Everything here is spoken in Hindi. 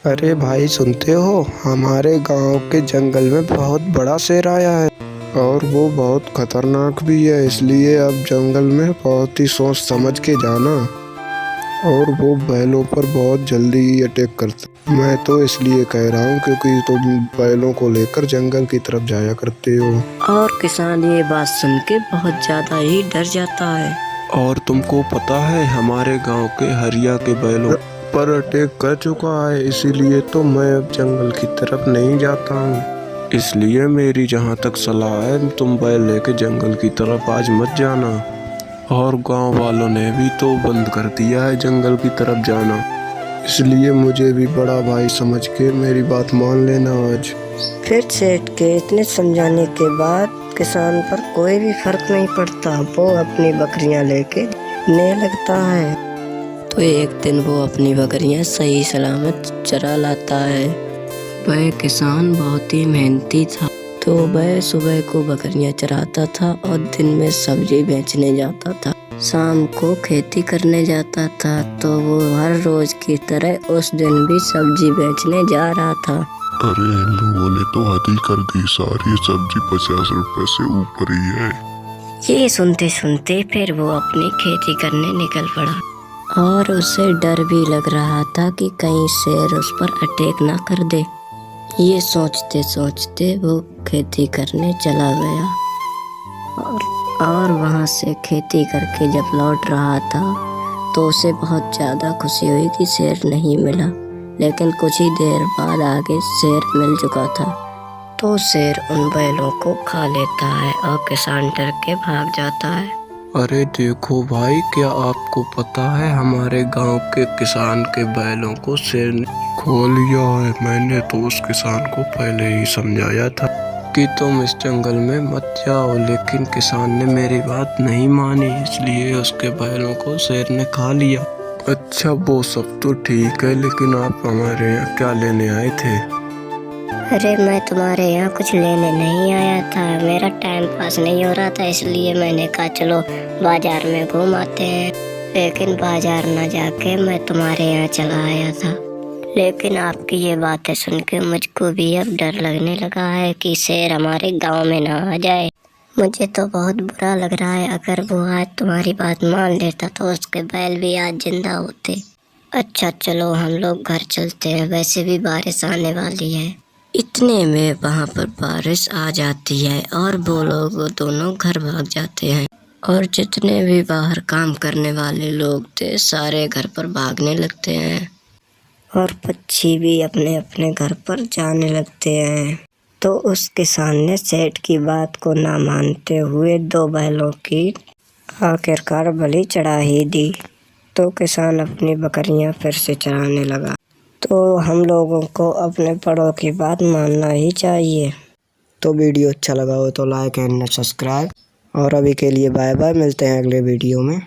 अरे भाई सुनते हो, हमारे गांव के जंगल में बहुत बड़ा शेर आया है और वो बहुत खतरनाक भी है। इसलिए अब जंगल में बहुत ही सोच समझ के जाना। और वो बैलों पर बहुत जल्दी ही अटैक करता। मैं तो इसलिए कह रहा हूँ क्योंकि तुम बैलों को लेकर जंगल की तरफ जाया करते हो। और किसान ये बात सुन के बहुत ज्यादा ही डर जाता है। और तुमको पता है, हमारे गांव के हरिया के बैलों पर अटैक कर चुका है। इसीलिए तो मैं अब जंगल की तरफ नहीं जाता हूँ। इसलिए मेरी जहाँ तक सलाह है, तुम बैल लेके जंगल की तरफ आज मत जाना। और गांव वालों ने भी तो बंद कर दिया है जंगल की तरफ जाना। इसलिए मुझे भी बड़ा भाई समझ के मेरी बात मान लेना आज। फिर सेठ के इतने समझाने के बाद किसान पर कोई भी फर्क नहीं पड़ता। वो अपनी बकरियां लेके ने लगता है। तो एक दिन वो अपनी बकरियां सही सलामत चरा लाता है। वह किसान बहुत ही मेहनती था, तो वह सुबह को बकरियां चराता था और दिन में सब्जी बेचने जाता था। शाम को खेती करने जाता था। तो वो हर रोज की तरह उस दिन भी सब्जी बेचने जा रहा था। अरे इन लोगों ने तो हद ही कर दी, सारी सब्जी 50 रुपए से ऊपर ही है। ये सुनते सुनते फिर वो अपनी खेती करने निकल पड़ा। और उसे डर भी लग रहा था कि कहीं शेर उस पर अटैक ना कर दे। ये सोचते सोचते वो खेती करने चला गया। और वहाँ से खेती करके जब लौट रहा था तो उसे बहुत ज़्यादा खुशी हुई कि शेर नहीं मिला। लेकिन कुछ ही देर बाद आगे शेर मिल चुका था। तो शेर उन बैलों को खा लेता है और किसान डर के भाग जाता है। अरे देखो भाई, क्या आपको पता है हमारे गांव के किसान के बैलों को शेर ने खो लिया है। मैंने तो उस किसान को पहले ही समझाया था कि तुम इस जंगल में मत जाओ, लेकिन किसान ने मेरी बात नहीं मानी। इसलिए उसके बैलों को शेर ने खा लिया। अच्छा वो सब तो ठीक है, लेकिन आप हमारे यहाँ क्या लेने आए थे? अरे मैं तुम्हारे यहाँ कुछ लेने नहीं आया था। मेरा टाइम पास नहीं हो रहा था, इसलिए मैंने कहा चलो बाजार में घूम आते हैं। लेकिन बाजार न जाके मैं तुम्हारे यहाँ चला आया था। लेकिन आपकी ये बातें सुन के मुझको भी अब डर लगने लगा है कि शेर हमारे गांव में ना आ जाए। मुझे तो बहुत बुरा लग रहा है। अगर वो आज तुम्हारी बात मान लेता तो उसके बैल भी आज जिंदा होते। अच्छा चलो हम लोग घर चलते हैं, वैसे भी बारिश आने वाली है। इतने में वहाँ पर बारिश आ जाती है और वो लोग दोनों घर भाग जाते हैं। और जितने भी बाहर काम करने वाले लोग थे सारे घर पर भागने लगते हैं। और पक्षी भी अपने अपने घर पर जाने लगते हैं। तो उस किसान ने सेठ की बात को ना मानते हुए 2 बैलों की आखिरकार बलि चढ़ा ही दी। तो किसान अपनी बकरियां फिर से चराने लगा। तो हम लोगों को अपने बड़ों की बात मानना ही चाहिए। तो वीडियो अच्छा लगा हो तो लाइक एंड सब्सक्राइब। और अभी के लिए बाय बाय, मिलते हैं अगले वीडियो में।